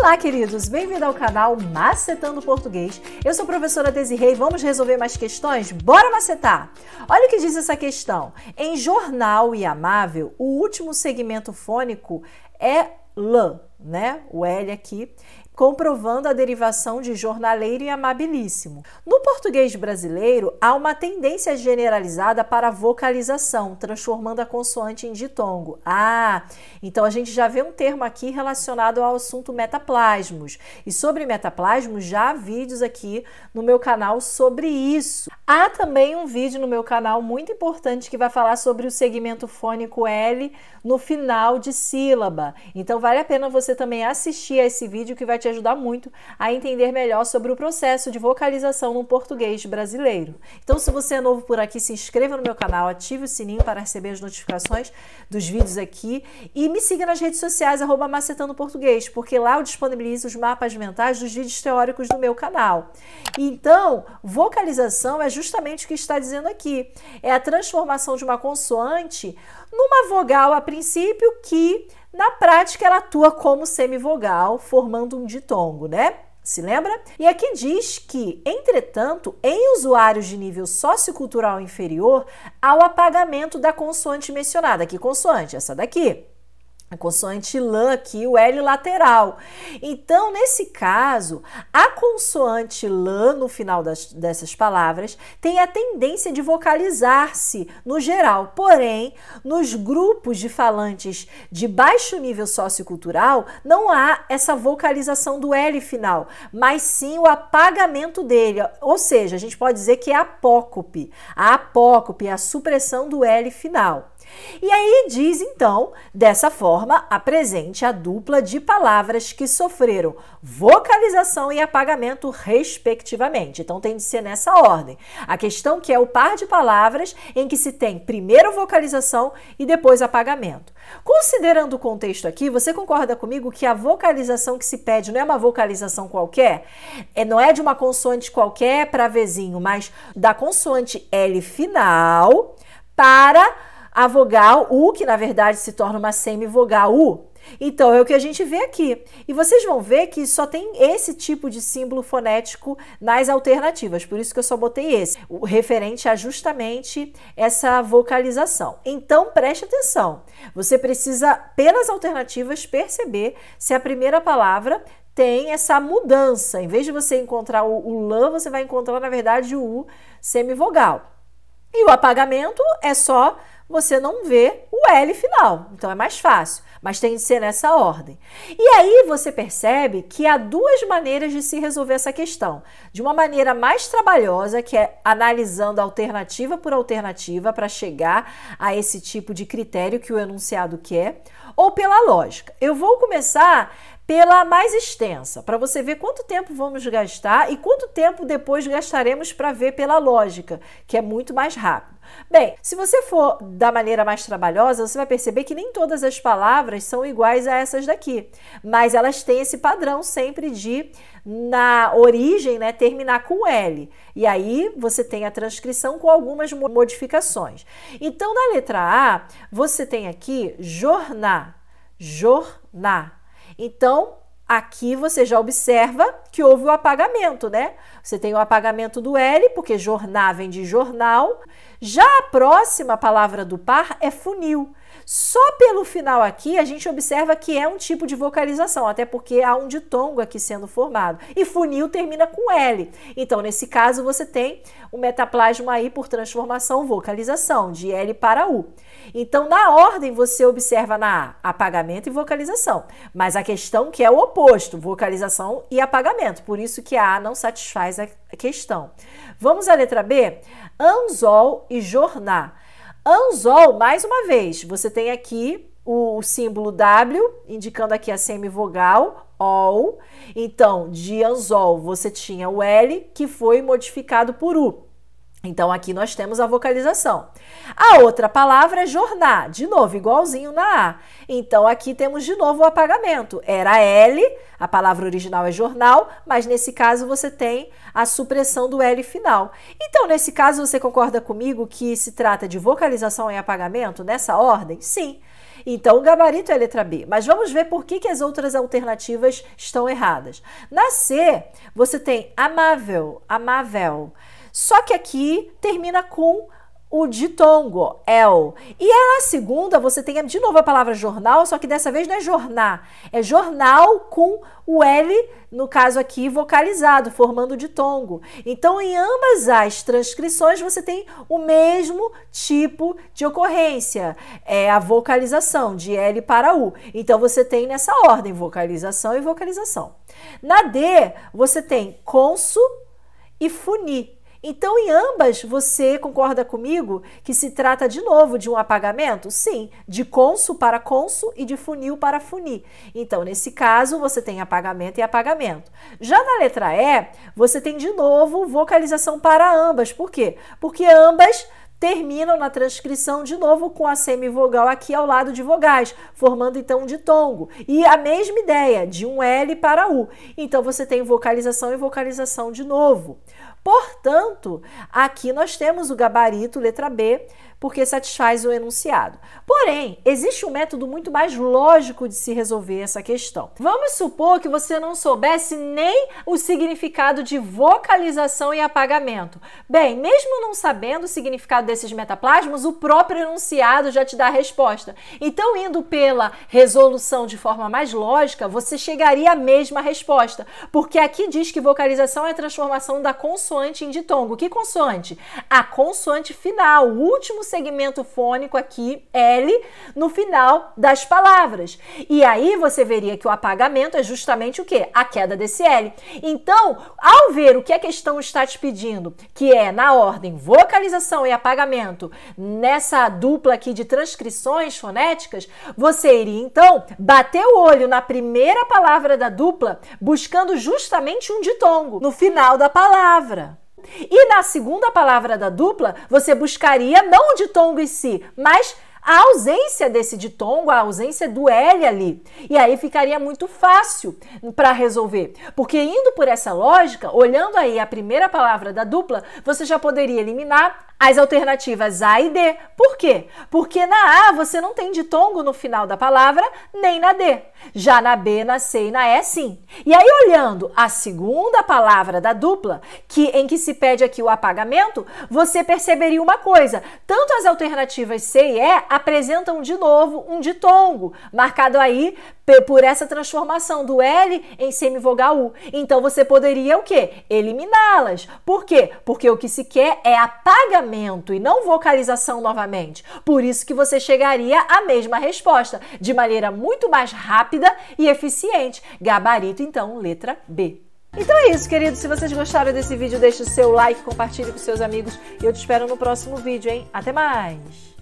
Olá, queridos! Bem-vindo ao canal Macetando Português. Eu sou a professora Desirê e vamos resolver mais questões? Bora macetar! Olha o que diz essa questão. Em jornal e amável, o último segmento fônico é L, né? O L aqui, comprovando a derivação de jornaleiro e amabilíssimo. No português brasileiro, há uma tendência generalizada para a vocalização, transformando a consoante em ditongo. Então a gente já vê um termo aqui relacionado ao assunto metaplasmos. E sobre metaplasmos, já há vídeos aqui no meu canal sobre isso. Há também um vídeo no meu canal muito importante que vai falar sobre o segmento fônico L no final de sílaba. Então vale a pena você também assistir a esse vídeo que vai te ajudar muito a entender melhor sobre o processo de vocalização no português brasileiro. Então, se você é novo por aqui, se inscreva no meu canal, ative o sininho para receber as notificações dos vídeos aqui e me siga nas redes sociais, @macetandoportuguês, porque lá eu disponibilizo os mapas mentais dos vídeos teóricos do meu canal. Então, vocalização é justamente o que está dizendo aqui. É a transformação de uma consoante numa vogal a princípio que na prática, ela atua como semivogal, formando um ditongo, né? Se lembra? E aqui diz que, entretanto, em usuários de nível sociocultural inferior, há o apagamento da consoante mencionada. Que consoante? Essa daqui. A consoante L aqui, o L lateral. Então, nesse caso, a consoante L no final dessas palavras tem a tendência de vocalizar-se no geral. Porém, nos grupos de falantes de baixo nível sociocultural, não há essa vocalização do L final, mas sim o apagamento dele. Ou seja, a gente pode dizer que é apócope. A apócope é a supressão do L final. E aí diz, então, dessa forma, apresente a dupla de palavras que sofreram vocalização e apagamento, respectivamente. Então, tem de ser nessa ordem. A questão que é o par de palavras em que se tem primeiro vocalização e depois apagamento. Considerando o contexto aqui, você concorda comigo que a vocalização que se pede não é uma vocalização qualquer? Não é de uma consoante qualquer para vizinho, mas da consoante L final para a vogal U, que na verdade se torna uma semivogal U. Então, é o que a gente vê aqui. E vocês vão ver que só tem esse tipo de símbolo fonético nas alternativas, por isso que eu só botei esse, o referente a justamente essa vocalização. Então, preste atenção. Você precisa, pelas alternativas, perceber se a primeira palavra tem essa mudança. Em vez de você encontrar o L, você vai encontrar, na verdade, o U semivogal. E o apagamento é só você não vê o L final, então é mais fácil, mas tem de ser nessa ordem. E aí você percebe que há duas maneiras de se resolver essa questão. De uma maneira mais trabalhosa, que é analisando alternativa por alternativa para chegar a esse tipo de critério que o enunciado quer, ou pela lógica. Eu vou começar pela mais extensa, para você ver quanto tempo vamos gastar e quanto tempo depois gastaremos para ver pela lógica, que é muito mais rápido. Bem, se você for da maneira mais trabalhosa, você vai perceber que nem todas as palavras são iguais a essas daqui, mas elas têm esse padrão sempre de, na origem, né, terminar com L. E aí você tem a transcrição com algumas modificações. Então, na letra A, você tem aqui jorná, jorná. Então, aqui você já observa que houve o apagamento, né? Você tem o apagamento do L, porque jorná vem de jornal. Já a próxima palavra do par é funil. Só pelo final aqui a gente observa que é um tipo de vocalização, até porque há um ditongo aqui sendo formado. E funil termina com L. Então, nesse caso, você tem o metaplasma aí por transformação, vocalização, de L para U. Então, na ordem, você observa na A, apagamento e vocalização. Mas a questão que é o oposto, vocalização e apagamento. Por isso que a não satisfaz a questão. Vamos à letra B? Anzol e jorná. Anzol, mais uma vez, você tem aqui o símbolo W, indicando aqui a semivogal, OL. Então, de anzol, você tinha o L, que foi modificado por U. Então, aqui nós temos a vocalização. A outra palavra é jorná, de novo, igualzinho na A. Então, aqui temos de novo o apagamento. Era L, a palavra original é jornal, mas nesse caso você tem a supressão do L final. Então, nesse caso, você concorda comigo que se trata de vocalização e apagamento nessa ordem? Sim. Então, o gabarito é a letra B. Mas vamos ver por que as outras alternativas estão erradas. Na C, você tem amável, amável. Só que aqui termina com o ditongo, el. E na segunda, você tem de novo a palavra jornal, só que dessa vez não é jornar, é jornal com o L, no caso aqui, vocalizado, formando o ditongo. Então, em ambas as transcrições, você tem o mesmo tipo de ocorrência, é a vocalização, de L para U. Então, você tem nessa ordem, vocalização e vocalização. Na D, você tem conso e funi. Então, em ambas, você concorda comigo que se trata de novo de um apagamento? Sim, de conso para conso e de funil para funir. Então, nesse caso, você tem apagamento e apagamento. Já na letra E, você tem de novo vocalização para ambas. Por quê? Porque ambas terminam na transcrição de novo com a semivogal aqui ao lado de vogais, formando então um ditongo. E a mesma ideia, de um L para U. Então, você tem vocalização e vocalização de novo. Portanto, aqui nós temos o gabarito, letra B, porque satisfaz o enunciado. Porém, existe um método muito mais lógico de se resolver essa questão. Vamos supor que você não soubesse nem o significado de vocalização e apagamento. Bem, mesmo não sabendo o significado desses metaplasmas, o próprio enunciado já te dá a resposta. Então, indo pela resolução de forma mais lógica, você chegaria à mesma resposta, porque aqui diz que vocalização é a transformação da consoante em ditongo. Que consoante? A consoante final, o último segmento fônico aqui, L, no final das palavras. E aí você veria que o apagamento é justamente o quê? A queda desse L. Então, ao ver o que a questão está te pedindo, que é na ordem vocalização e apagamento, nessa dupla aqui de transcrições fonéticas, você iria então bater o olho na primeira palavra da dupla, buscando justamente um ditongo no final da palavra. E na segunda palavra da dupla, você buscaria não o ditongo em si, mas a ausência desse ditongo, a ausência do L ali. E aí ficaria muito fácil para resolver. Porque indo por essa lógica, olhando aí a primeira palavra da dupla, você já poderia eliminar as alternativas A e D. Por quê? Porque na A você não tem ditongo no final da palavra, nem na D. Já na B, na C e na E, sim. E aí, olhando a segunda palavra da dupla, em que se pede aqui o apagamento, você perceberia uma coisa. Tanto as alternativas C e E apresentam de novo um ditongo, marcado aí por essa transformação do L em semivogal U. Então, você poderia o quê? Eliminá-las. Por quê? Porque o que se quer é apagamento e não vocalização novamente. Por isso que você chegaria à mesma resposta, de maneira muito mais rápida e eficiente. Gabarito, então, letra B. Então é isso, queridos. Se vocês gostaram desse vídeo, deixe o seu like, compartilhe com seus amigos e eu te espero no próximo vídeo, hein? Até mais!